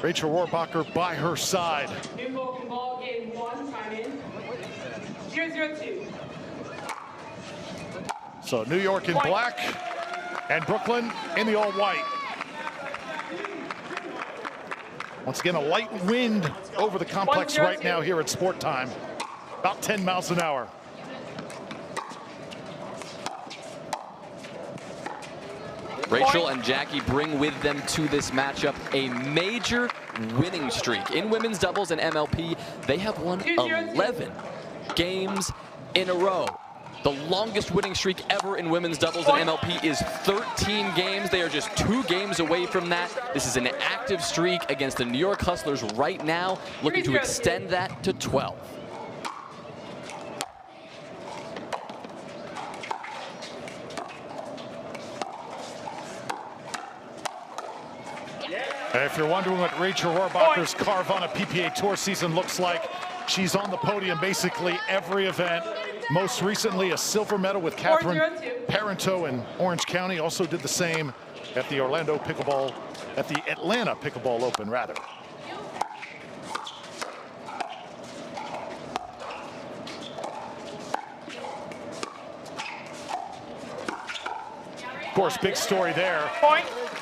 Rachel Rohrabacher by her side. New broken ball, game 1, time in. 0-0-2. So New York in black and Brooklyn in the all-white. Once again, a light wind over the complex right now here at Sport Time. About 10 miles an hour. Rachel and Jackie bring with them to this matchup a major winning streak. In women's doubles and MLP, they have won 11 games in a row. The longest winning streak ever in women's doubles and MLP is 13 games. They are just 2 games away from that. This is an active streak against the New York Hustlers right now, looking to extend that to 12. And if you're wondering what Rachel Rohrabacher's Carvana PPA Tour season looks like, she's on the podium basically every event. Most recently, a silver medal with Catherine Parento in Orange County. Also did the same at the Atlanta Pickleball Open, rather. Of course, big story there.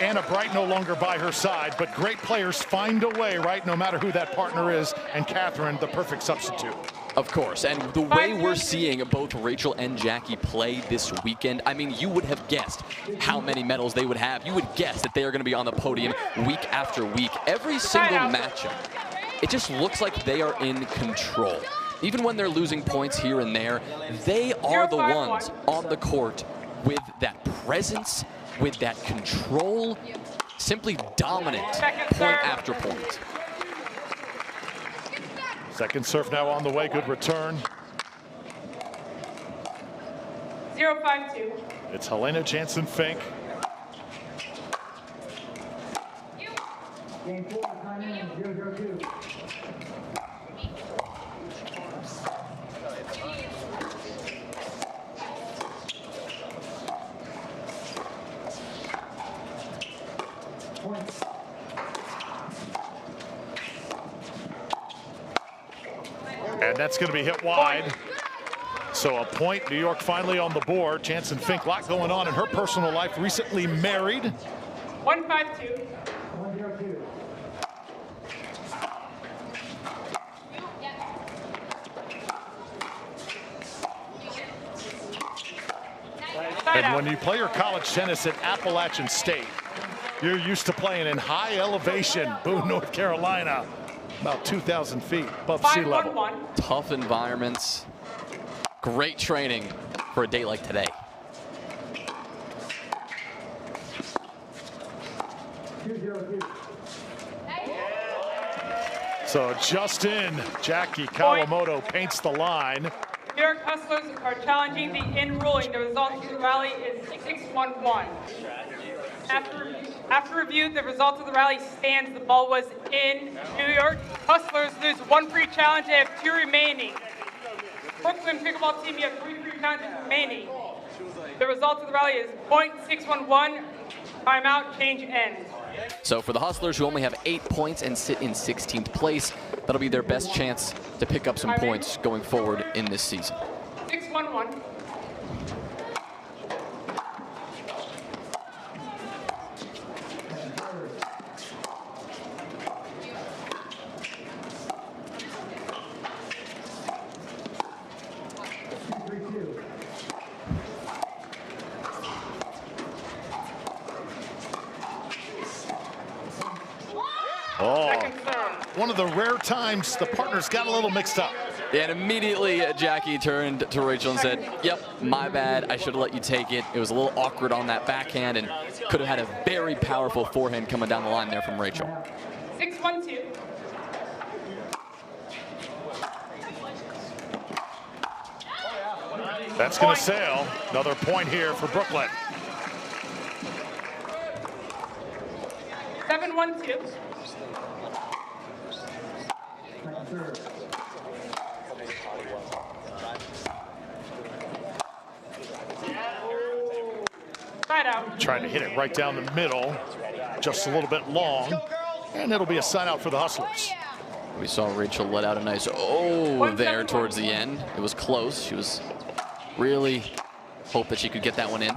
Anna Bright no longer by her side, but great players find a way, right, no matter who that partner is, and Catherine, the perfect substitute. Of course, and the way we're seeing both Rachel and Jackie play this weekend, I mean, you would have guessed how many medals they would have. You would guess that they are going to be on the podium week after week. Every single matchup, it just looks like they are in control. Even when they're losing points here and there, they are the ones on the court with that presence, with that control, simply dominant point after point. Second serve now on the way, good return. 0-5-2. It's Helena Jansen-Fink. Game 4, time in, 0-0-2. And that's going to be hit wide. So a point, New York finally on the board. Jansen-Fink, a lot going on in her personal life. Recently married. 1-5-2. 1-0-2. And when you play your college tennis at Appalachian State, you're used to playing in high elevation, Boone, North Carolina, about 2,000 feet above sea level. Tough environments, great training for a day like today. So just in, Jackie Kawamoto paints the line. New York Hustlers are challenging the in ruling. The result of the rally is 6-1-1. After review, the result of the rally stands. The ball was in. New York Hustlers lose 1 free challenge. They have 2 remaining. Brooklyn Pickleball team, you have 3 free challenges remaining. The result of the rally is .611. Timeout, change ends. So for the Hustlers, who only have 8 points and sit in 16th place, that'll be their best chance to pick up some points going forward in this season. 6-1-1. Oh, one of the rare times the partners got a little mixed up. And immediately Jackie turned to Rachel and said, yep, my bad, I should have let you take it. It was a little awkward on that backhand and could have had a very powerful forehand coming down the line there from Rachel. 6-1-2. That's going to sail. Another point here for Brooklyn. 7-1-2. Side out. Trying to hit it right down the middle. Just a little bit long. And it'll be a side out for the Hustlers. We saw Rachel let out a nice there towards the end. It was close. She was really hope that she could get that one in.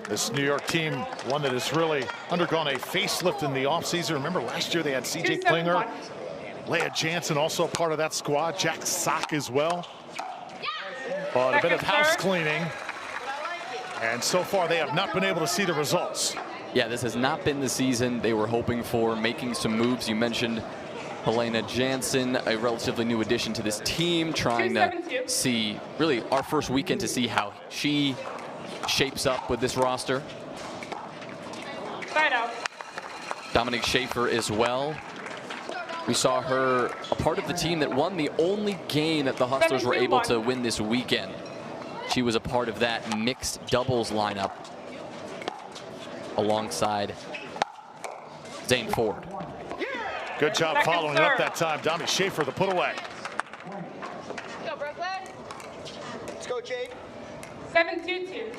This New York team, one that has really undergone a facelift in the offseason. Remember last year they had CJ Klinger, Leah Jansen also part of that squad, Jack Sock as well. But a bit of house cleaning. And so far they have not been able to see the results. Yeah, this has not been the season they were hoping for, making some moves. You mentioned Helena Jansen, a relatively new addition to this team, trying to see, really our first weekend to see how she shapes up with this roster. Dominique Schaefer as well. We saw her a part of the team that won the only game that the Hustlers were able to win this weekend. She was a part of that mixed doubles lineup alongside Zane Ford. Good job following it up that time. Dominique Schaefer, the put away. Go, Brooklyn. Let's go, Jade. 7-2-2.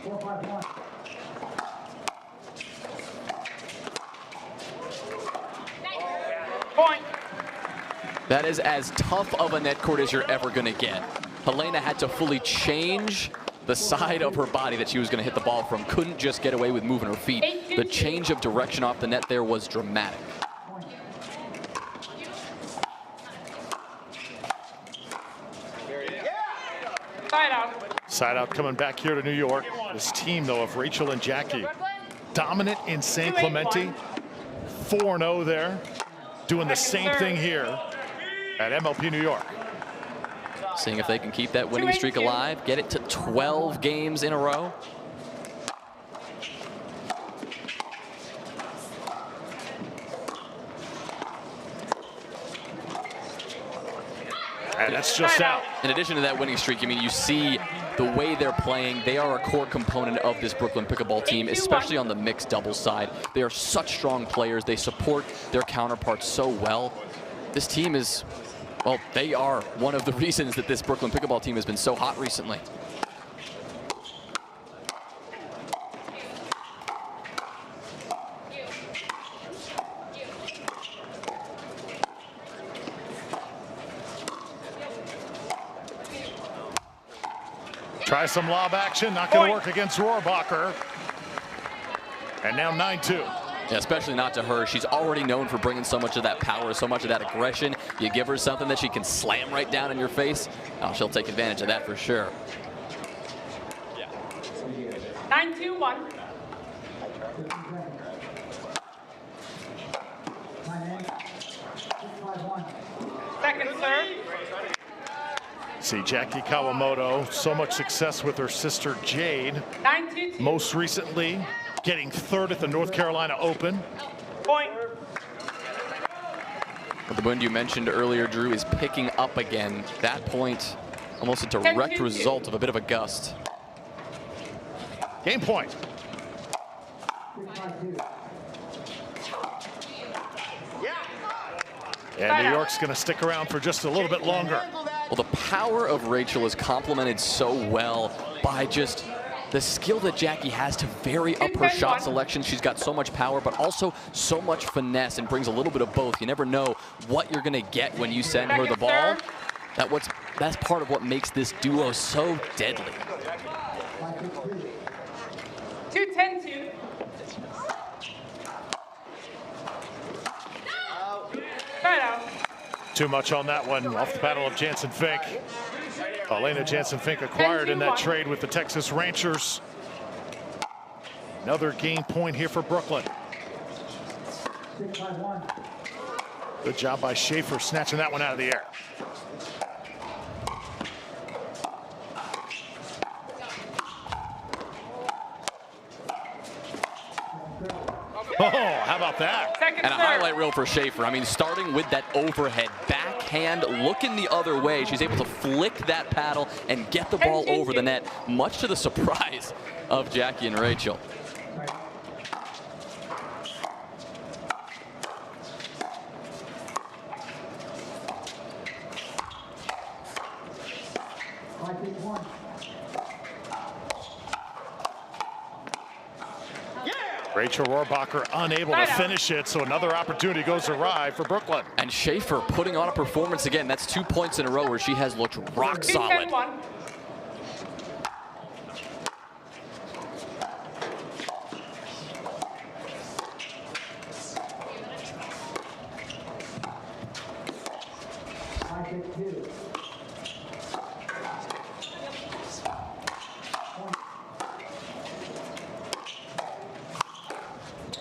4-5-1. Point. That is as tough of a net court as you're ever going to get. Helena had to fully change the side of her body that she was going to hit the ball from. Couldn't just get away with moving her feet. The change of direction off the net there was dramatic. Side out. Side out coming back here to New York. This team, though, of Rachel and Jackie, dominant in San Clemente. 4-0 there. Doing the same thing here at MLP New York. Seeing if they can keep that winning streak alive, get it to 12 games in a row. And that's just out. In addition to that winning streak, I mean, you see the way they're playing. They are a core component of this Brooklyn Pickleball team, especially on the mixed doubles side. They are such strong players. They support their counterparts so well. This team is, well, they are one of the reasons that this Brooklyn Pickleball team has been so hot recently. Try some lob action, not going to work against Rohrabacher. And now 9-2. Yeah, especially not to her. She's already known for bringing so much of that power, so much of that aggression. You give her something that she can slam right down in your face, oh, she'll take advantage of that for sure. 9-2-1. Second serve. See Jackie Kawamoto, so much success with her sister Jade. 9-2-2. Most recently, getting third at the North Carolina Open. Point. Well, the wind you mentioned earlier, Drew, is picking up again. That point, almost a direct result of a bit of a gust. Game point. And New York's going to stick around for just a little bit longer. Well, the power of Rachel is complemented so well by just the skill that Jackie has to vary up her shot selection. She's got so much power, but also so much finesse, and brings a little bit of both. You never know what you're going to get when you send her the ball. That's part of what makes this duo so deadly. 2-10-2. Side out. Too much on that one. Off the paddle of Jansen Fink. Launa Stanciu acquired in that trade with the Texas Ranchers. Another game point here for Brooklyn. Good job by Schaefer snatching that one out of the air. Oh, how about that? And a highlight reel for Schaefer. I mean, starting with that overhead backhand, looking the other way. She's able to flick that paddle and get the ball over the net, much to the surprise of Jackie and Rachel. Rachel Rohrabacher unable to finish it, so another opportunity goes awry for Brooklyn. And Schaefer putting on a performance again. That's 2 points in a row where she has looked rock solid.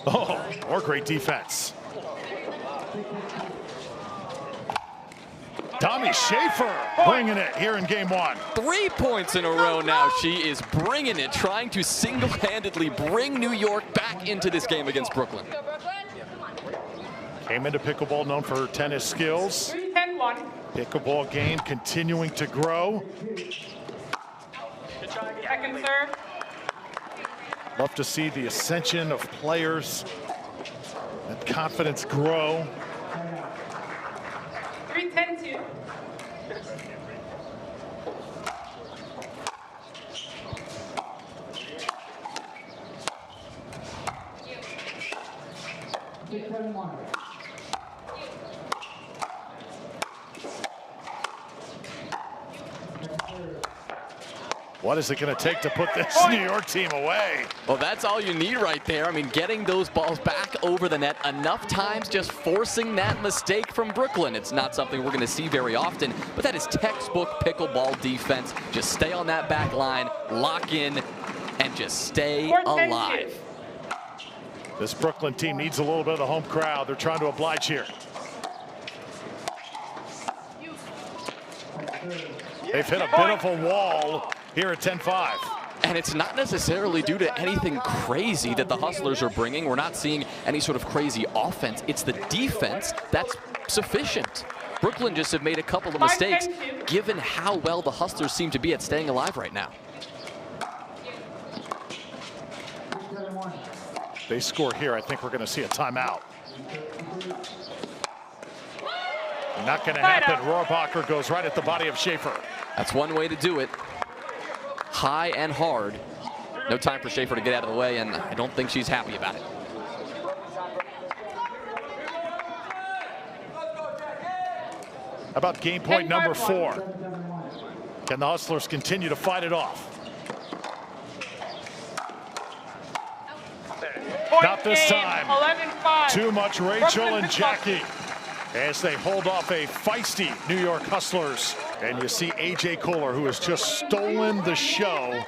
Oh, more great defense. Tommy Schaefer bringing it here in game 1. 3 points in a row now. She is bringing it, trying to single-handedly bring New York back into this game against Brooklyn. Came into pickleball known for her tennis skills. 10-1. Pickleball game continuing to grow. Second serve. Love to see the ascension of players, that confidence grow. 3-10-2. What is it going to take to put this New York team away? Well, that's all you need right there. I mean, getting those balls back over the net enough times, just forcing that mistake from Brooklyn. It's not something we're going to see very often, but that is textbook pickleball defense. Just stay on that back line, lock in, and just stay alive. This Brooklyn team needs a little bit of the home crowd. They're trying to oblige here. They've hit a bit of a wall here at 10-5. And it's not necessarily due to anything crazy that the Hustlers are bringing. We're not seeing any sort of crazy offense. It's the defense that's sufficient. Brooklyn just have made a couple of mistakes, given how well the Hustlers seem to be at staying alive right now. They score here, I think we're going to see a timeout. Not going to happen. Rohrabacher goes right at the body of Schaefer. That's one way to do it. High and hard. No time for Schaefer to get out of the way, and I don't think she's happy about it. How about game point number 4? Can the Hustlers continue to fight it off? Not this time. 11-5. Too much Rachel and Jackie as they hold off a feisty New York Hustlers. And you see AJ Koller, who has just stolen the show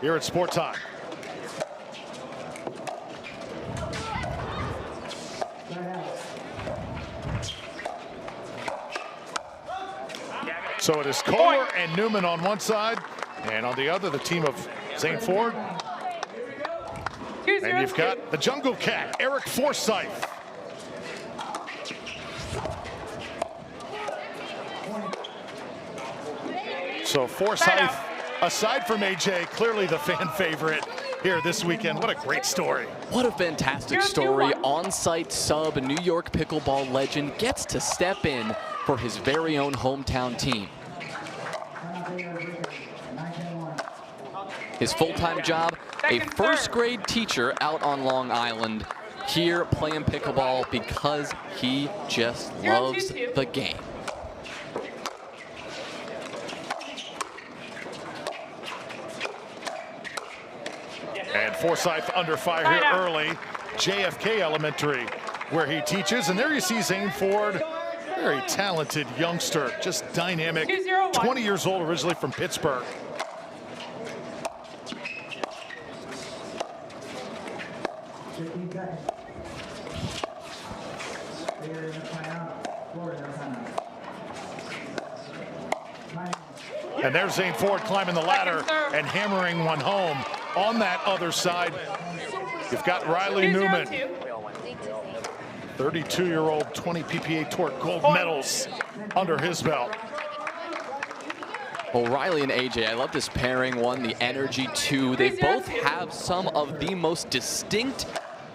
here at Sport Time. So it is Koller and Newman on one side, and on the other, the team of Zane Ford. And you've got the Jungle Cat, Eric Forsythe. So Forsythe, aside from AJ, clearly the fan favorite here this weekend. What a great story. What a fantastic story. On-site sub, a New York pickleball legend, gets to step in for his very own hometown team. His full-time job, a first-grade teacher out on Long Island, here playing pickleball because he just loves the game. And Forsythe under fire here early. JFK Elementary, where he teaches. And there you see Zane Ford, very talented youngster, just dynamic. 20 years old, originally from Pittsburgh. And there's Zane Ford climbing the ladder and hammering one home. On that other side, you've got Riley Newman, 32-year-old, 20 PPA Tour gold medals under his belt. Well, Riley and AJ, I love this pairing. One, the energy. Two, they both have some of the most distinct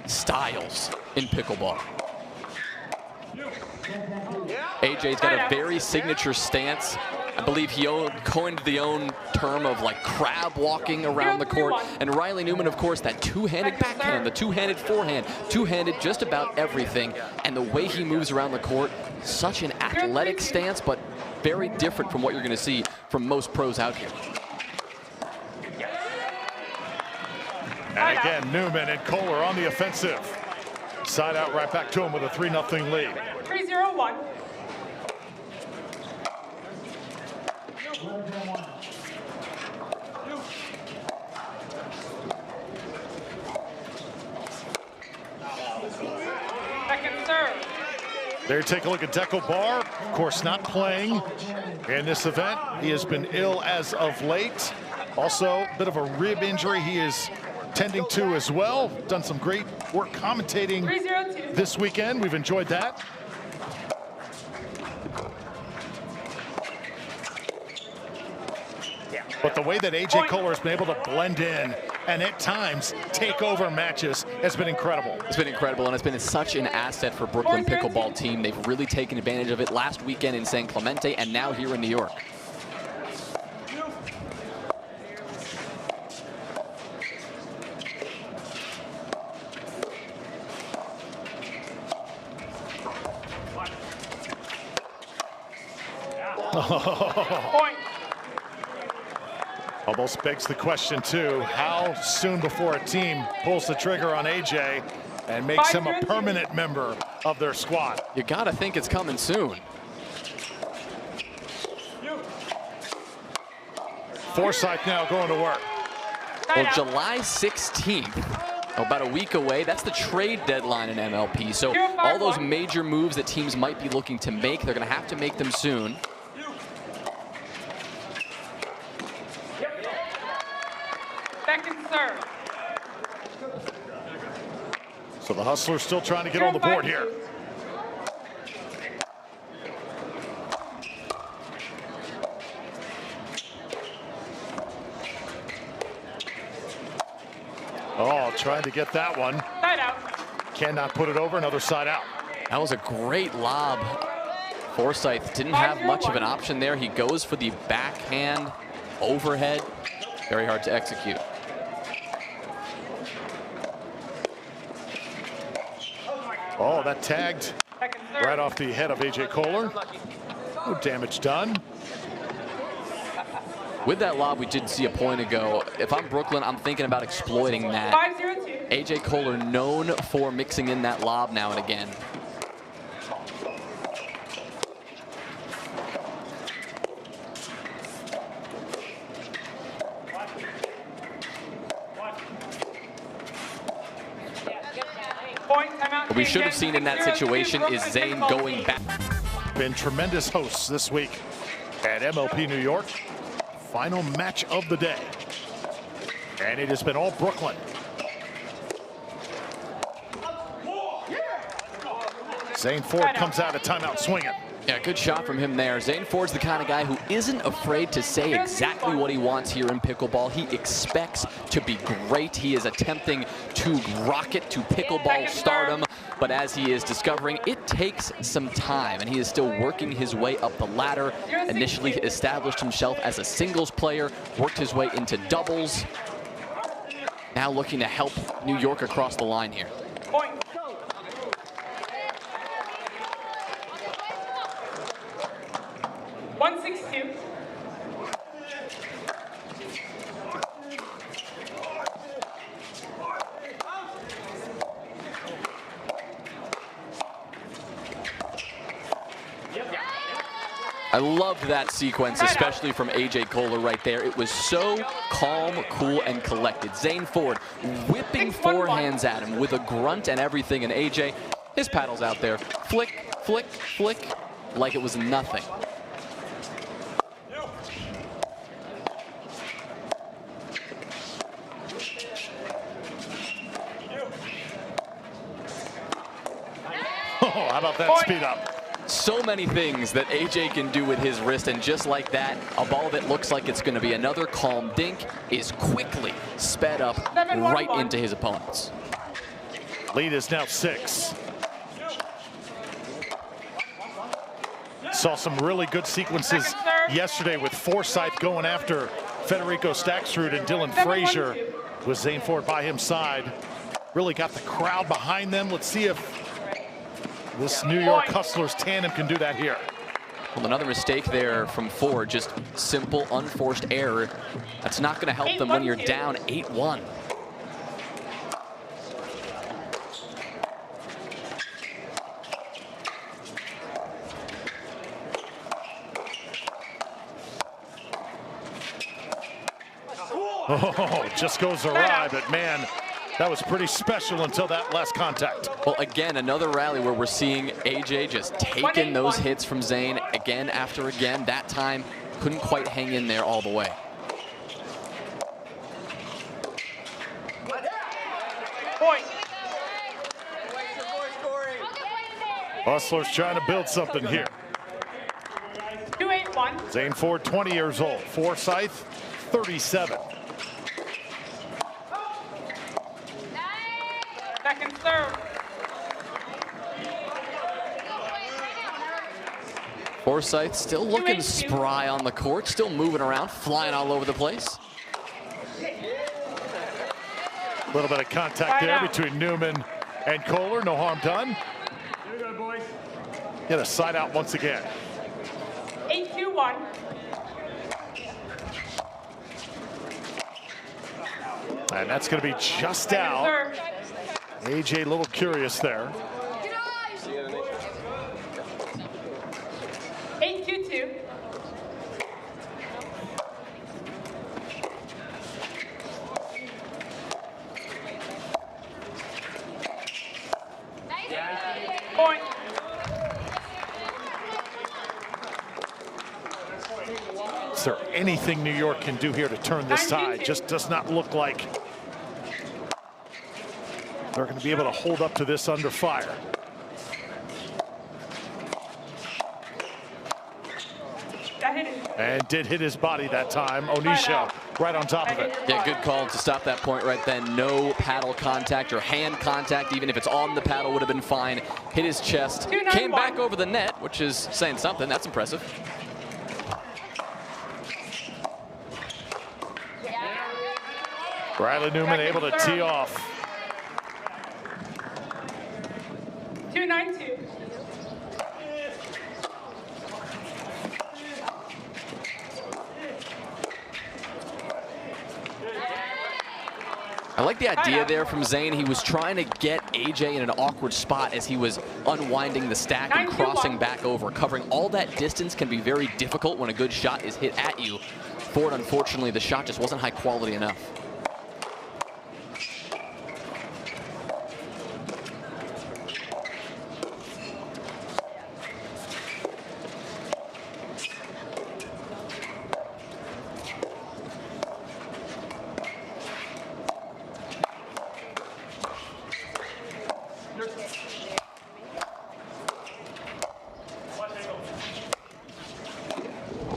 styles in pickleball. AJ's got a very signature stance, I believe he coined the own term of like crab walking around the court. And Riley Newman, of course, that two-handed backhand, the two-handed forehand, two-handed just about everything. And the way he moves around the court, such an athletic stance, but very different from what you're going to see from most pros out here. And again, Newman and Koller on the offensive. Side out right back to him with a 3-0 lead. 3-0-1. Second serve. There you take a look at Deco Barr, of course not playing in this event. He has been ill as of late. Also, a bit of a rib injury he is tending to as well. Done some great work commentating this weekend. We've enjoyed that. But the way that AJ Koller has been able to blend in and at times take over matches has been incredible. It's been incredible, and it's been such an asset for Brooklyn Pickleball team. They've really taken advantage of it last weekend in San Clemente and now here in New York. Point. Almost begs the question, too, how soon before a team pulls the trigger on AJ and makes him a permanent member of their squad? You got to think it's coming soon. Forsythe now going to work. Well, July 16th, about a week away, that's the trade deadline in MLP. So all those major moves that teams might be looking to make, they're going to have to make them soon. Second serve. So the Hustlers still trying to get on the board here. Oh, trying to get that one. Side out. Cannot put it over. Another side out. That was a great lob. Forsythe didn't have much of an option there. He goes for the backhand overhead. Very hard to execute. Oh, that tagged right off the head of AJ Koller. No damage done. With that lob we did see a point ago, if I'm Brooklyn, I'm thinking about exploiting that. 5-0-2. AJ Koller known for mixing in that lob now and again. What we should have seen in that situation is Zane going back. Been tremendous hosts this week at MLP New York. Final match of the day. And it has been all Brooklyn. Zane Ford comes out of timeout swinging. Yeah, good shot from him there. Zane Ford's the kind of guy who isn't afraid to say exactly what he wants here in pickleball. He expects to be great. He is attempting to rocket to pickleball stardom, but as he is discovering, it takes some time, and he is still working his way up the ladder. Initially established himself as a singles player, worked his way into doubles. Now looking to help New York across the line here. Point. I loved that sequence, especially from AJ Koller right there. It was so calm, cool, and collected. Zane Ford whipping forehands at him with a grunt and everything, and AJ, his paddle's out there. Flick, flick, flick, like it was nothing. Oh, how about that speed up? So many things that AJ can do with his wrist, and just like that, a ball that looks like it's going to be another calm dink is quickly sped up right into his opponents. Lead is now 6. Saw some really good sequences yesterday with Forsythe going after Federico Staksrud and Dylan Frazier with Zane Ford by his side. Really got the crowd behind them. Let's see if this New York Hustlers tandem can do that here. Well, another mistake there from Ford, just simple, unforced error. That's not going to help them when you're down 8-1. Oh, just goes awry, but man, that was pretty special until that last contact. Well, again, another rally where we're seeing AJ just taking those hits from Zane again after again. That time, couldn't quite hang in there all the way. Point. Hustlers trying to build something here. 2-8-1. Zane Ford, 20 years old. Forsythe, 37. Second serve. Forsythe still looking spry on the court, still moving around, flying all over the place. A little bit of contact there between Newman and Koller. No harm done. Get a side out once again. 8-2-1. And that's going to be just out. AJ a little curious there. 8-2-2. Point. Is there anything New York can do here to turn this tide? Just does not look like they're going to be able to hold up to this under fire. And did hit his body that time. Onisha right on top of it. Yeah, good call to stop that point right then. No paddle contact or hand contact, even if it's on the paddle, would have been fine. Hit his chest, came back over the net, which is saying something. That's impressive. Riley Newman able to tee off. 2-9-2. I like the idea there from Zane. He was trying to get AJ in an awkward spot as he was unwinding the stack and crossing back over. Covering all that distance can be very difficult when a good shot is hit at you. Ford, unfortunately, the shot just wasn't high quality enough.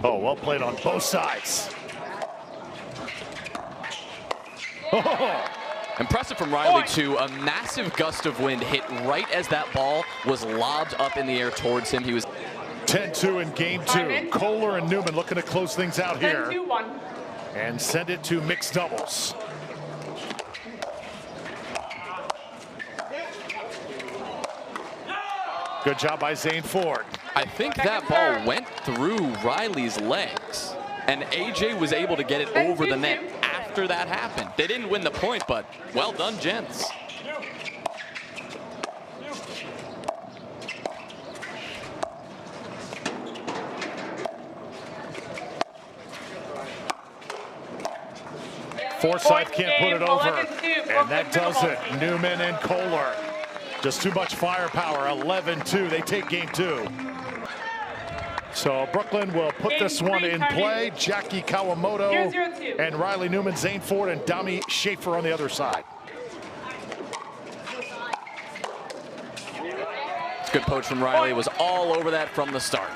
Oh, well played on both sides. Oh. Impressive from Riley, too. A massive gust of wind hit right as that ball was lobbed up in the air towards him. He was 10-2 in game two. Koller and Newman looking to close things out here 10-2-1. and send it to mixed doubles. Good job by Zane Ford. I think that ball went through Riley's legs, and AJ was able to get it over the net after that happened. They didn't win the point, but well done, gents. Forsythe can't put it over, and that does it. Newman and Koller. Just too much firepower. 11-2. They take game two. So Brooklyn will put this one in play. Jackie Kawamoto and Riley Newman, Zane Ford, and Dami Schaefer on the other side. Good poach from Riley. Was all over that from the start.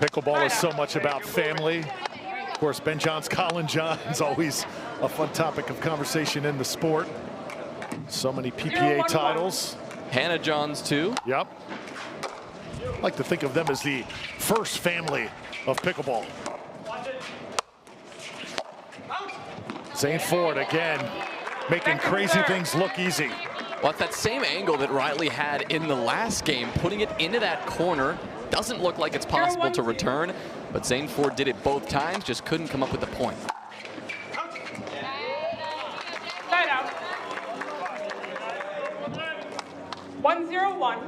Pickleball is so much about family. Of course, Ben John's, Colin John's, always a fun topic of conversation in the sport. So many PPA titles. Hannah Johns too. Yep. I like to think of them as the first family of pickleball. Zane Ford again, making crazy things look easy. Well, it's that same angle that Riley had in the last game, putting it into that corner. Doesn't look like it's possible to return, but Zane Ford did it both times, just couldn't come up with the point. Side out. 1-0-1.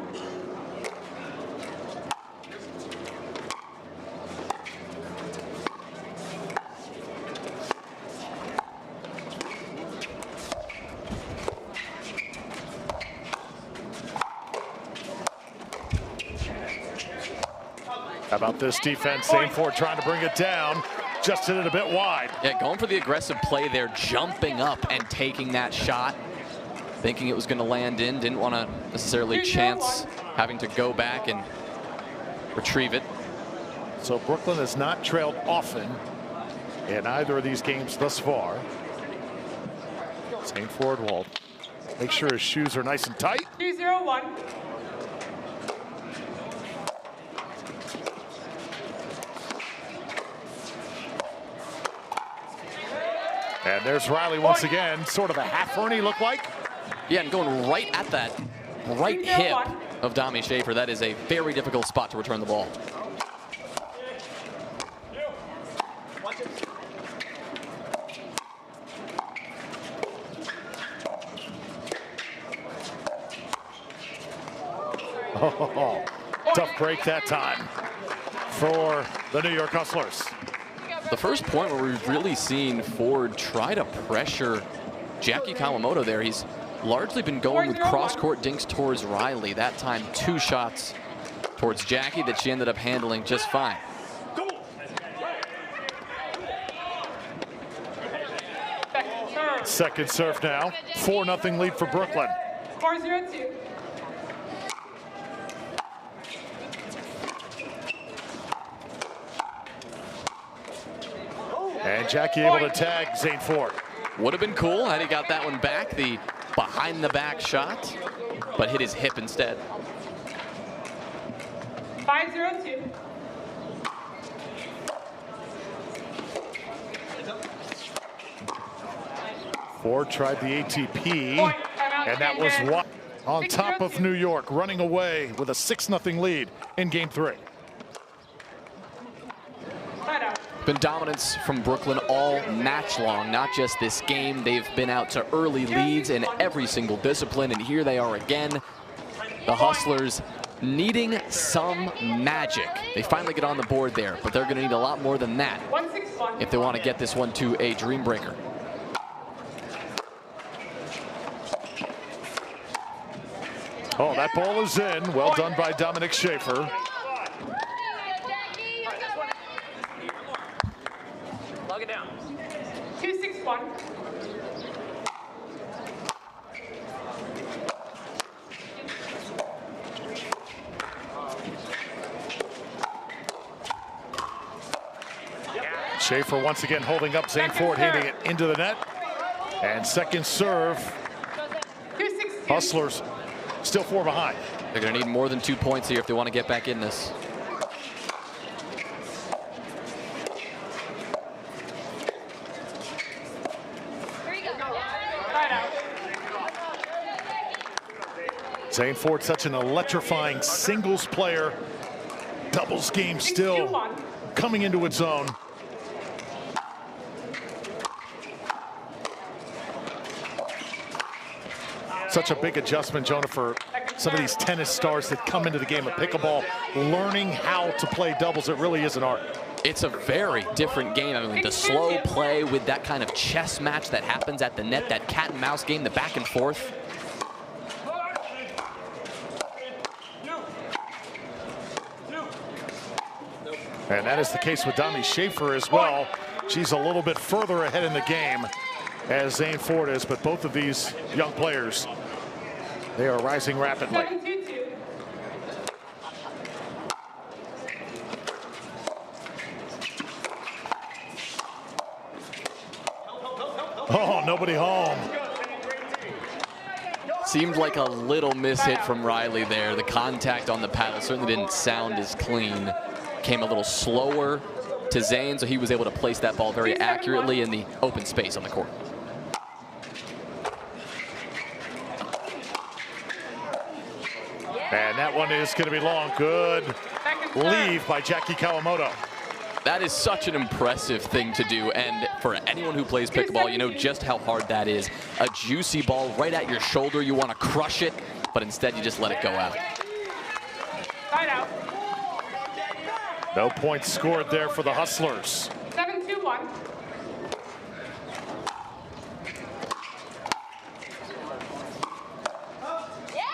How about this defense? Zane Ford trying to bring it down, just hit it a bit wide. Yeah, going for the aggressive play there, jumping up and taking that shot, thinking it was going to land in, didn't want to necessarily chance having to go back and retrieve it. So Brooklyn has not trailed often in either of these games thus far. Zane Ford will make sure his shoes are nice and tight. 2-0-1. And there's Riley once again, sort of a half Ernie look like. Yeah, and going right at that right hip of Dami Schaefer. That is a very difficult spot to return the ball. Oh, tough break that time for the New York Hustlers. The first point where we've really seen Ford try to pressure Jackie Kawamoto there. He's largely been going with cross-court dinks towards Riley. That time, 2 shots towards Jackie that she ended up handling just fine. Second serve now. 4-0 lead for Brooklyn. 4-0-2. And Jackie able to tag Zane Ford. Would have been cool had he got that one back, the behind the back shot, but hit his hip instead. 5-0-2. Ford tried the ATP, and that was what on top of New York, running away with a 6-0 lead in game 3. Been dominance from Brooklyn all match long, not just this game. They've been out to early leads in every single discipline, and here they are again. The Hustlers needing some magic. They finally get on the board there, but they're going to need a lot more than that if they want to get this one to a dream breaker. Oh, that ball is in. Well done by Dominic Schaefer. Log it down. 2-6-1. Schaefer once again holding up Zane Ford, hitting it into the net. And second serve. Hustlers still 4 behind. They're going to need more than 2 points here if they want to get back in this. Zane Ford, such an electrifying singles player. Doubles game still coming into its own. Such a big adjustment, Jonah, for some of these tennis stars that come into the game of pickleball, learning how to play doubles. It really is an art. It's a very different game. I mean, the slow play with that kind of chess match that happens at the net, that cat and mouse game, the back and forth. And that is the case with Dami Schaefer as well. She's a little bit further ahead in the game as Zane Ford is, but both of these young players, they are rising rapidly. Oh, nobody home. Seemed like a little mishit from Riley there. The contact on the paddle certainly didn't sound as clean. Came a little slower to Zane, so he was able to place that ball very accurately in the open space on the court. And that one is going to be long. Good leave by Jackie Kawamoto. That is such an impressive thing to do, and for anyone who plays pickleball, you know just how hard that is. A juicy ball right at your shoulder, you want to crush it, but instead you just let it go out. Side out. No points scored there for the Hustlers. 7-2-1.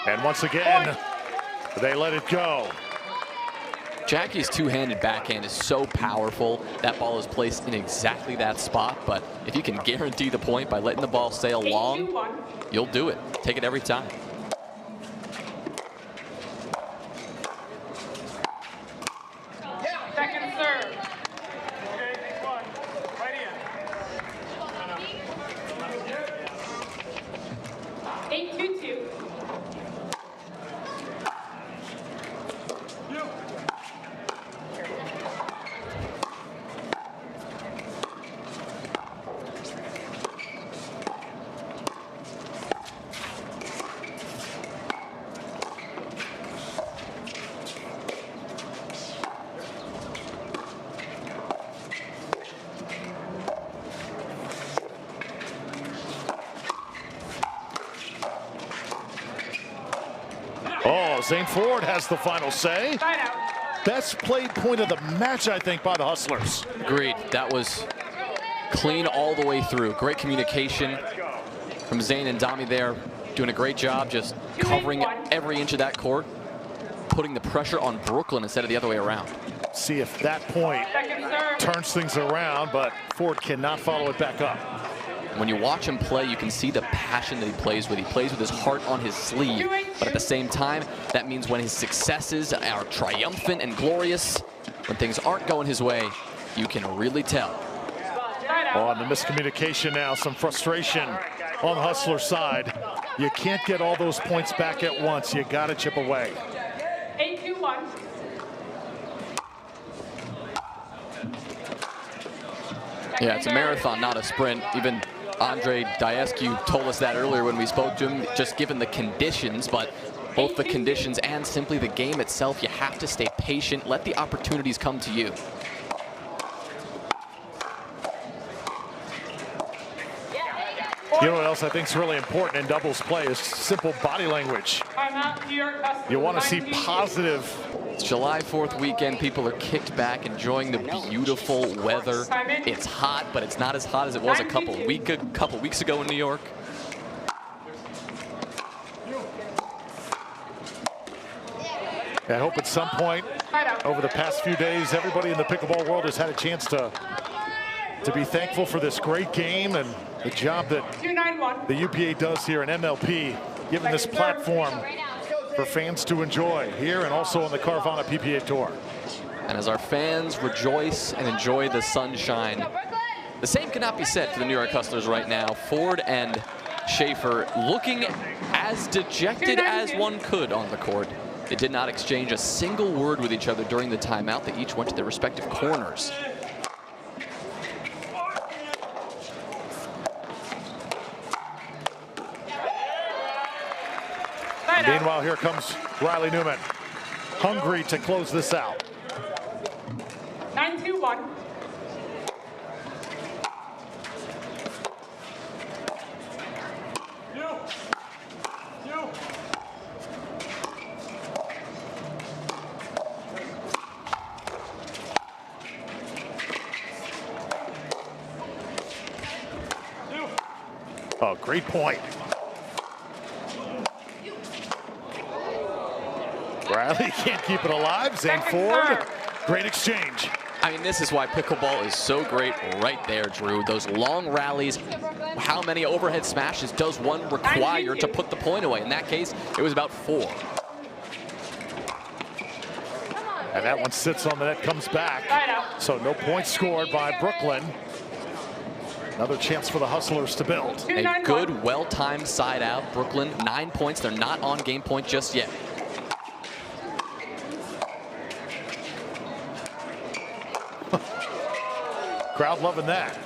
And once again, they let it go. Jackie's two-handed backhand is so powerful. That ball is placed in exactly that spot, but if you can guarantee the point by letting the ball sail long, you'll do it. Take it every time. Second serve. 8-2-2. Oh, Zane Ford has the final say. Side out. Best played point of the match, I think, by the Hustlers. Agreed. That was clean all the way through. Great communication from Zane and Dami there. Doing a great job just covering every inch of that court, putting the pressure on Brooklyn instead of the other way around. See if that point turns things around, but Ford cannot follow it back up. When you watch him play, you can see the passion that he plays with. He plays with his heart on his sleeve, but at the same time, that means when his successes are triumphant and glorious, when things aren't going his way, you can really tell. Oh, and the miscommunication now, some frustration on the Hustler side. You can't get all those points back at once. You got to chip away. 8-2-1. Yeah, it's a marathon, not a sprint. Even Andre Diescu told us that earlier when we spoke to him, just given the conditions, but both the conditions and simply the game itself, you have to stay patient, let the opportunities come to you. You know what else I think is really important in doubles play is simple body language. You want to see positive. It's July 4th weekend. People are kicked back, enjoying the beautiful weather. It's hot, but it's not as hot as it was a couple weeks ago in New York. I hope at some point over the past few days, everybody in the pickleball world has had a chance to be thankful for this great game and the job that the UPA does here in MLP, giving this platform for fans to enjoy here and also on the Carvana PPA Tour. And as our fans rejoice and enjoy the sunshine, the same cannot be said for the New York Hustlers right now. Ford and Schaefer looking as dejected as one could on the court. They did not exchange a single word with each other during the timeout. They each went to their respective corners. Meanwhile, here comes Riley Newman, hungry to close this out. 9-2-1. Oh, great point. Riley can't keep it alive. Zane Ford, great exchange. I mean, this is why pickleball is so great right there, Drew. Those long rallies, how many overhead smashes does one require to put the point away? In that case, it was about 4. And that one sits on the net, comes back. So no points scored by Brooklyn. Another chance for the Hustlers to build. A good, well-timed side out. Brooklyn, 9 points. They're not on game point just yet. Crowd loving that.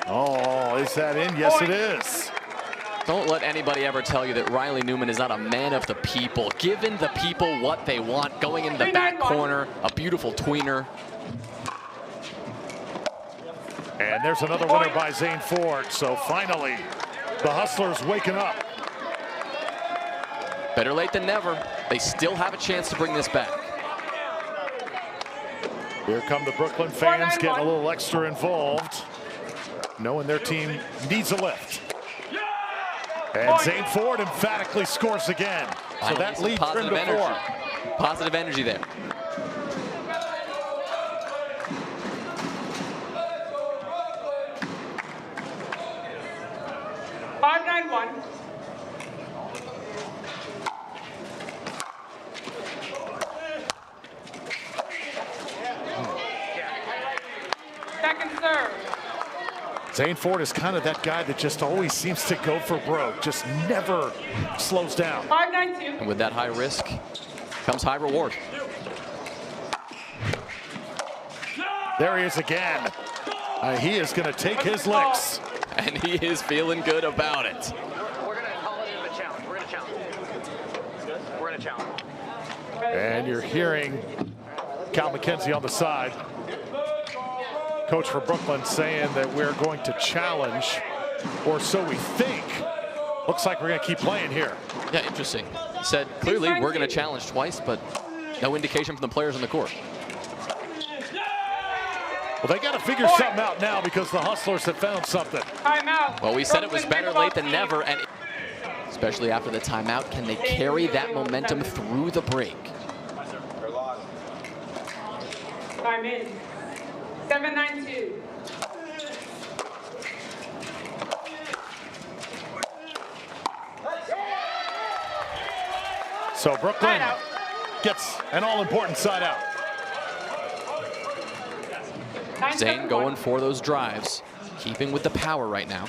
Oh, is that in? Yes, it is. Don't let anybody ever tell you that Riley Newman is not a man of the people. Giving the people what they want, going in the back corner, a beautiful tweener. And there's another winner by Zane Ford. So finally, the Hustlers waking up. Better late than never. They still have a chance to bring this back. Here come the Brooklyn fans getting a little extra involved, knowing their team needs a lift. And Zane Ford emphatically scores again. So that lead turned to 4. Positive energy there. Second serve. Zane Ford is kind of that guy that just always seems to go for broke, just never slows down. 5-9-2. And with that high risk comes high reward. There he is again. He is going to take his licks. And he is feeling good about it. We're going to call it a challenge. We're going to challenge. We're going to challenge. And you're hearing Cal McKenzie on the side. Coach for Brooklyn saying that we're going to challenge, or so we think. Looks like we're going to keep playing here. Yeah, interesting. Said clearly we're going to challenge twice, but no indication from the players on the court. Well, they got to figure something out now because the Hustlers have found something. Timeout. Well, we said it was better late than never, and especially after the timeout, can they carry that momentum through the break? Time in. 7-9-2. So Brooklyn gets an all-important side out. Zane going for those drives, keeping with the power right now.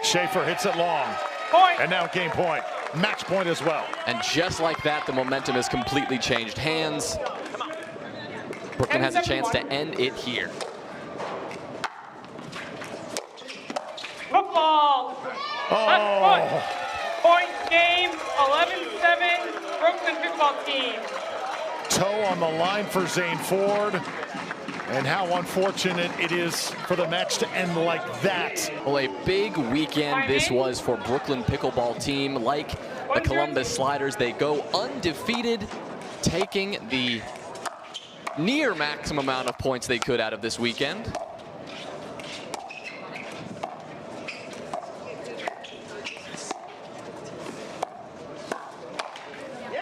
Schaefer hits it long. And now game point. Match point as well. And just like that, the momentum has completely changed hands. Brooklyn has a chance to end it here. Football. Oh. Point game, 11-7, Brooklyn Pickleball team. Toe on the line for Zane Ford. And how unfortunate it is for the match to end like that. Well, a big weekend this was for Brooklyn Pickleball team. Like the Columbus Sliders, they go undefeated, taking the near maximum amount of points they could out of this weekend.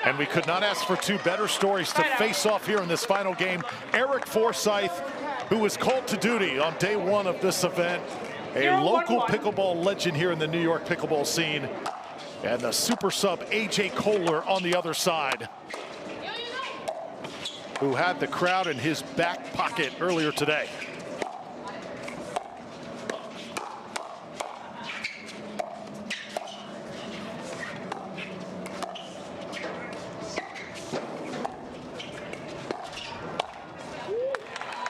And we could not ask for two better stories to face off here in this final game. Eric Forsythe, who was called to duty on day 1 of this event, a local pickleball legend here in the New York pickleball scene, and the super sub AJ Koller on the other side, who had the crowd in his back pocket earlier today.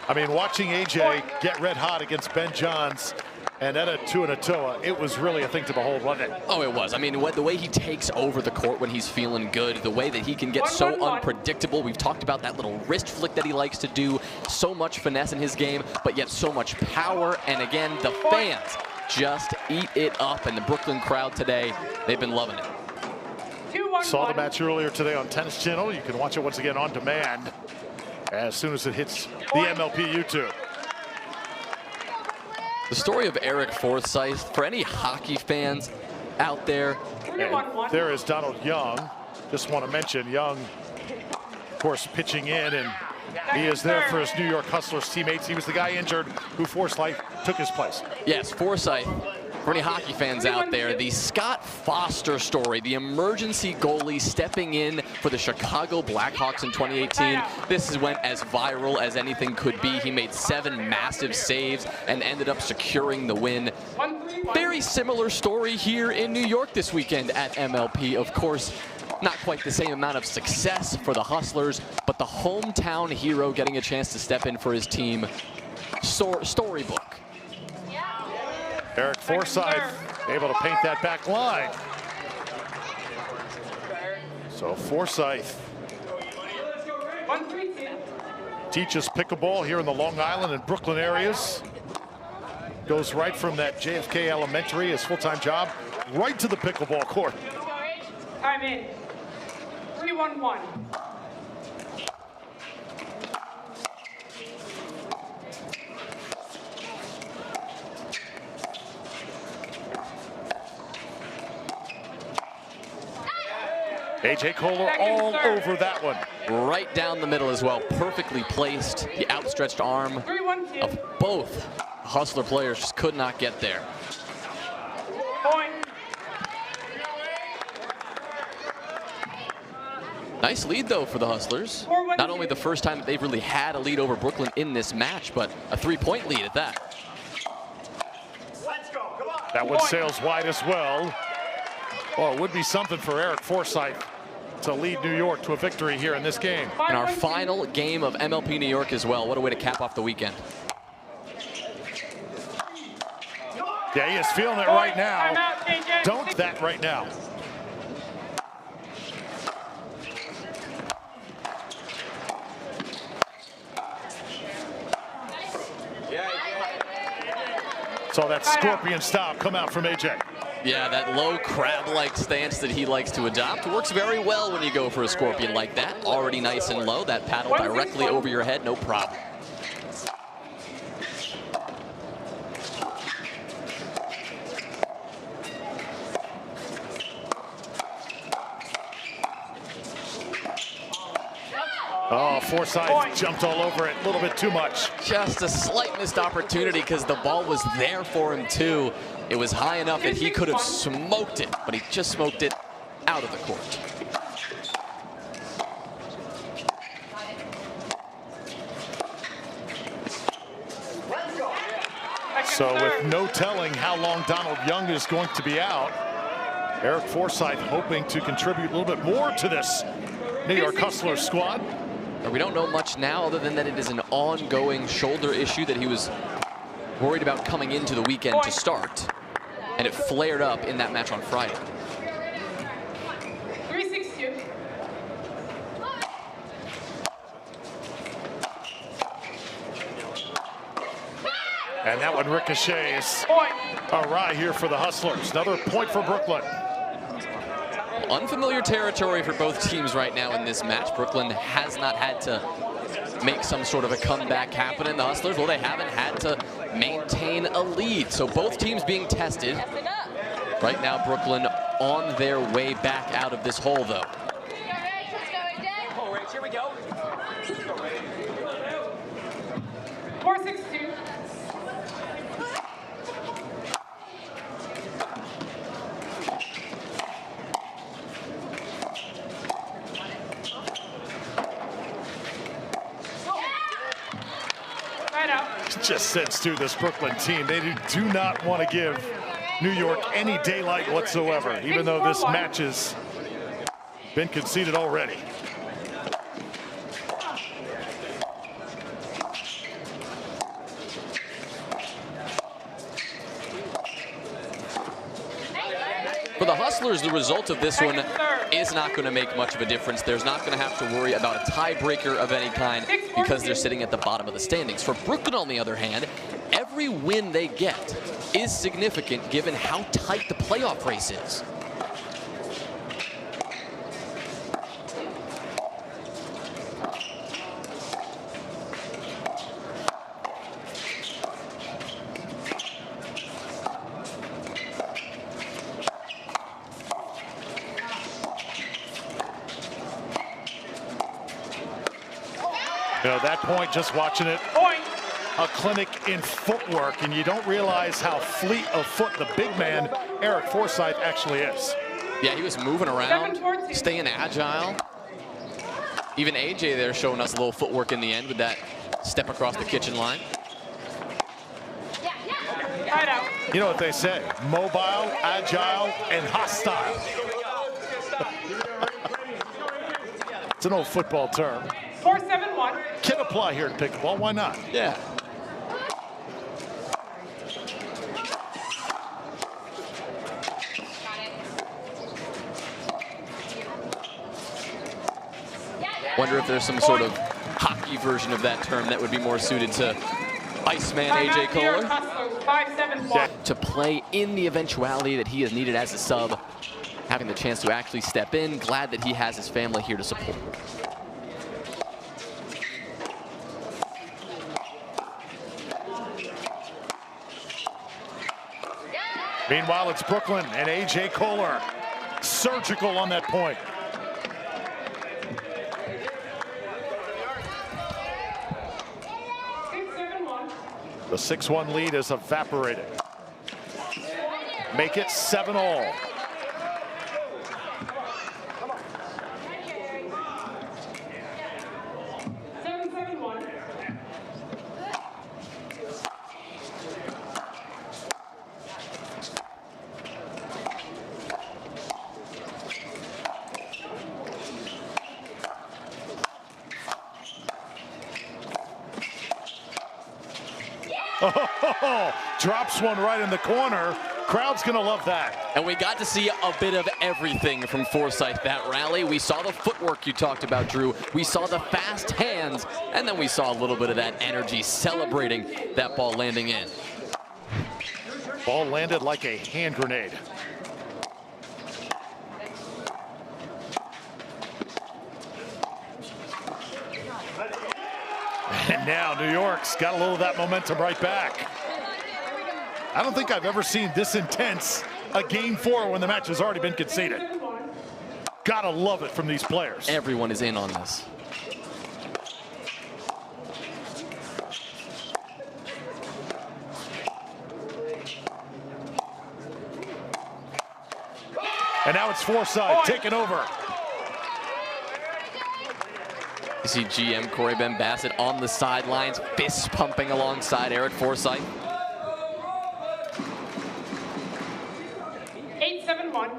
I mean, watching AJ get red hot against Ben Johns and Etta Tuanatoa, it was really a thing to behold, wasn't it? Oh, it was. I mean, the way he takes over the court when he's feeling good, the way that he can get so unpredictable. We've talked about that little wrist flick that he likes to do. So much finesse in his game, but yet so much power. And again, the fans just eat it up. And the Brooklyn crowd today, they've been loving it. Saw the match earlier today on Tennis Channel. You can watch it once again on demand as soon as it hits the MLP YouTube. The story of Eric Forsythe, for any hockey fans out there. And there is Donald Young. Just want to mention Young, of course, pitching in and He is there for his New York Hustlers teammates. He was the guy injured who Forsythe took his place. Yes, Forsythe. For any hockey fans out there, the Scott Foster story, the emergency goalie stepping in for the Chicago Blackhawks in 2018. This went as viral as anything could be. He made 7 massive saves and ended up securing the win. Very similar story here in New York this weekend at MLP. Of course, not quite the same amount of success for the Hustlers, but the hometown hero getting a chance to step in for his team. Storybook. Eric Forsythe able to paint that back line. So Forsythe teaches pickleball here in the Long Island and Brooklyn areas. Goes right from that JFK Elementary, his full-time job, right to the pickleball court. Time in. 3-1-1. AJ Koller all over that one. Right down the middle as well, perfectly placed. The outstretched arm of both Hustler players just could not get there. Point. Nice lead though for the Hustlers. Not only the first time that they've really had a lead over Brooklyn in this match, but a 3-point lead at that. That one sails wide as well. Well, it would be something for Eric Forsythe to lead New York to a victory here in this game. And our final game of MLP New York as well. What a way to cap off the weekend. Yeah, he is feeling it right now. Don't that right now. Saw that scorpion stop come out from AJ. Yeah, that low crab-like stance that he likes to adopt works very well when you go for a scorpion like that. Already nice and low. That paddle directly over your head, no problem. Oh, Forsythe jumped all over it a little bit too much. Just a slight missed opportunity because the ball was there for him too. It was high enough that he could have smoked it, but he just smoked it out of the court. So with no telling how long Donald Young is going to be out, Eric Forsythe hoping to contribute a little bit more to this New York Hustlers squad. We don't know much now other than that it is an ongoing shoulder issue that he was worried about coming into the weekend to start. And it flared up in that match on Friday. 3-6-2. And that one ricochets awry here for the Hustlers. Another point for Brooklyn. Unfamiliar territory for both teams right now in this match. Brooklyn has not had to make some sort of a comeback happen, and the Hustlers, well, they haven't had to maintain a lead. So both teams being tested. Right now, Brooklyn on their way back out of this hole, though. All right, here we go. 4-6-2. Just sense to this Brooklyn team, they do not want to give New York any daylight whatsoever, even though this match has been conceded already. For the Hustlers, the result of this one is not going to make much of a difference. There's not going to have to worry about a tiebreaker of any kind because they're sitting at the bottom of the standings. For Brooklyn, on the other hand, every win they get is significant given how tight the playoff race is. You know, that point, just watching it, Point. a clinic in footwork, and you don't realize how fleet of foot the big man, Eric Forsythe, actually is. Yeah, he was moving around, staying agile. Even AJ there showing us a little footwork in the end with that step across the kitchen line. Right out. You know what they say, mobile, agile, and hostile. It's an old football term. 4-7-1. Can apply here at pickleball, why not? Yeah. Wonder if there's some sort of hockey version of that term that would be more suited to Iceman AJ Koller. 5-7-1. To play in the eventuality that he is needed as a sub, having the chance to actually step in, glad that he has his family here to support. Meanwhile, it's Brooklyn and AJ Koller, surgical on that point. The 6-1 lead is evaporated. Make it 7-all. Oh, drops one right in the corner. Crowd's gonna love that. And we got to see a bit of everything from Forsythe that rally. We saw the footwork you talked about, Drew. We saw the fast hands, and then we saw a little bit of that energy celebrating that ball landing in. Ball landed like a hand grenade. And now New York's got a little of that momentum right back. I don't think I've ever seen this intense a game 4 when the match has already been conceded. Gotta love it from these players. Everyone is in on this. And now it's Forsythe taking over. You see GM Corey Ben Bassett on the sidelines, fist pumping alongside Eric Forsythe. 8-7-1.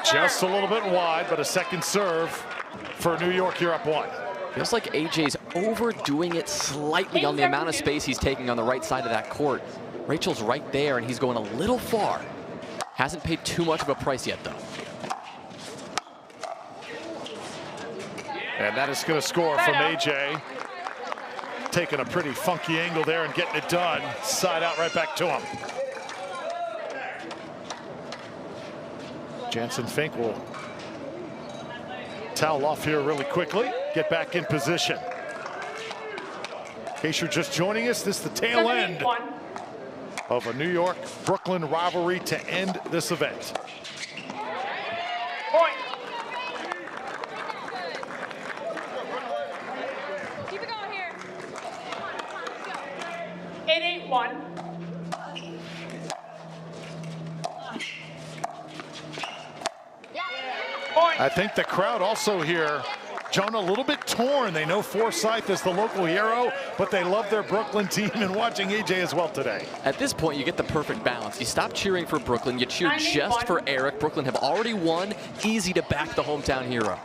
Just a little bit wide, but a second serve for New York here up 1. Feels like AJ's overdoing it slightly on the amount of space he's taking on the right side of that court. Rachel's right there, and he's going a little far. Hasn't paid too much of a price yet, though. And that is going to score from AJ. Taking a pretty funky angle there and getting it done. Side out right back to him. Jansen Fink will towel off here really quickly. Get back in position. In case you're just joining us, this is the tail end of a New York-Brooklyn rivalry to end this event. Point. Keep it going here. 8-8-1. Point. I think the crowd also here, Jonah, a little bit torn. They know Forsythe is the local hero, but they love their Brooklyn team and watching AJ as well today. At this point, you get the perfect balance. You stop cheering for Brooklyn, you cheer just for Eric. Brooklyn have already won. Easy to back the hometown hero.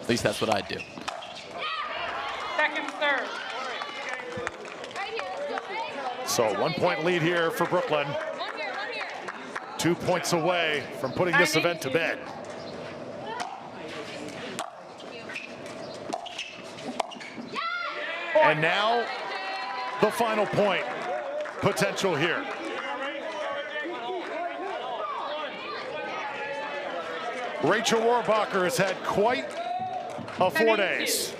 At least that's what I'd do. Second serve. So 1-point lead here for Brooklyn. 2 points away from putting this event to bed. And now the final point potential here. Rachel Rohrabacher has had quite a 4 days.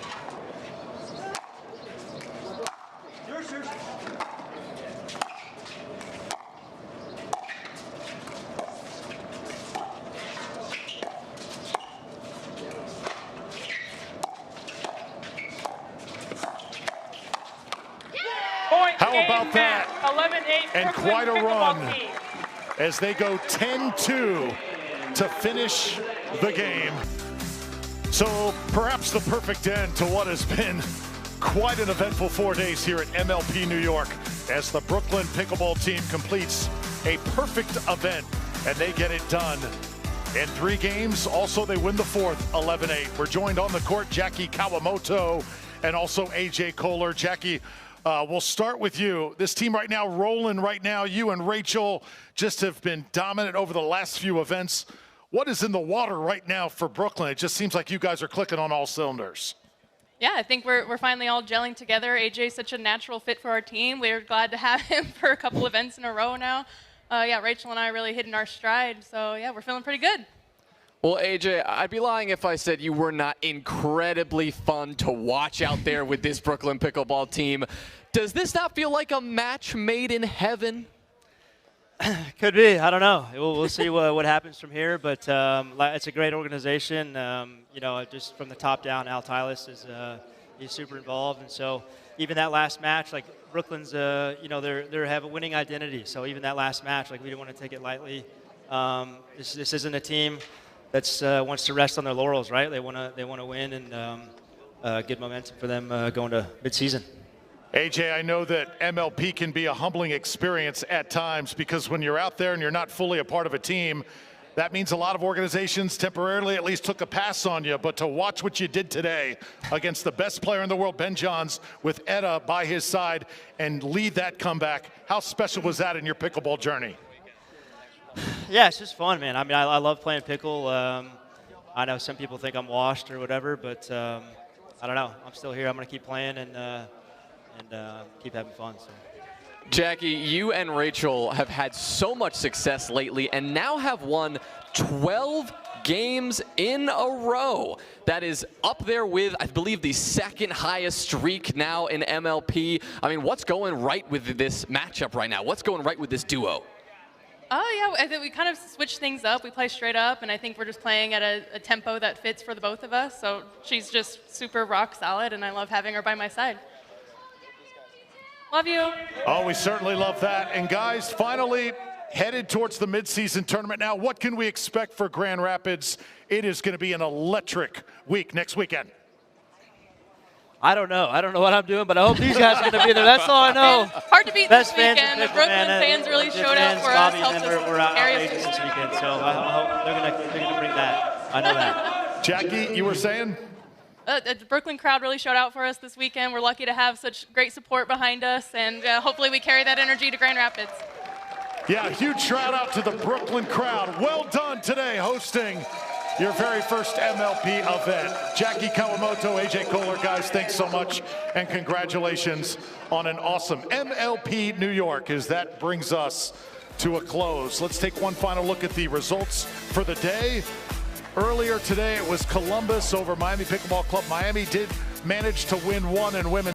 about that? 11-8. And Brooklyn quite a Pickleball run team. as they go 10-2 to finish the game. So perhaps the perfect end to what has been quite an eventful 4 days here at MLP New York as the Brooklyn Pickleball team completes a perfect event and they get it done in 3 games. Also, they win the 4th, 11-8. We're joined on the court, Jackie Kawamoto and also AJ Koller. Jackie, we'll start with you. This team right now, rolling right now. You and Rachel just have been dominant over the last few events. What is in the water right now for Brooklyn? It just seems like you guys are clicking on all cylinders. Yeah, I think we're finally all gelling together. AJ's such a natural fit for our team. We're glad to have him for a couple events in a row now. Yeah, Rachel and I really hitting our stride. So yeah, we're feeling pretty good. Well, AJ, I'd be lying if I said you were not incredibly fun to watch out there with this Brooklyn Pickleball team. Does this not feel like a match made in heaven? Could be. I don't know. We'll see what happens from here. But it's a great organization. You know, just from the top down, Al Tylis he's super involved, and so even that last match, like Brooklyn's, you know, they have a winning identity. So even that last match, like we didn't want to take it lightly. This isn't a team that's wants to rest on their laurels, right? They want to win and good momentum for them going to midseason. AJ, I know that MLP can be a humbling experience at times because when you're out there and you're not fully a part of a team, that means a lot of organizations temporarily at least took a pass on you. But to watch what you did today against the best player in the world, Ben Johns, with Etta by his side and lead that comeback, how special was that in your pickleball journey? Yeah, it's just fun, man. I mean, I love playing pickle. I know some people think I'm washed or whatever, but I don't know. I'm still here. I'm going to keep playing and keep having fun. So. Jackie, you and Rachel have had so much success lately and now have won 12 games in a row. That is up there with, I believe, the 2nd highest streak now in MLP. I mean, what's going right with this matchup right now? What's going right with this duo? Oh, yeah, I think we kind of switched things up. We play straight up, and I think we're just playing at a tempo that fits for the both of us. So she's just super rock solid, and I love having her by my side. Love you. Oh, we certainly love that. And guys, finally headed towards the midseason tournament now. What can we expect for Grand Rapids? It is going to be an electric week next weekend. I don't know. I don't know what I'm doing, but I hope these guys are going to be there. That's all I know. Hard to beat this Best fans weekend. The Brooklyn fans really showed out for us. Helped us we're out areas outrageous this weekend, so I hope they're going to bring that. I know that. Jackie, you were saying? The Brooklyn crowd really showed out for us this weekend. We're lucky to have such great support behind us, and hopefully we carry that energy to Grand Rapids. Yeah, huge shout out to the Brooklyn crowd. Well done today hosting your very first MLP event. Jackie Kawamoto, AJ Koller, guys, thanks so much, and congratulations on an awesome MLP New York as that brings us to a close. Let's take one final look at the results for the day. Earlier today, it was Columbus over Miami Pickleball Club. Miami did manage to win 1 in women's.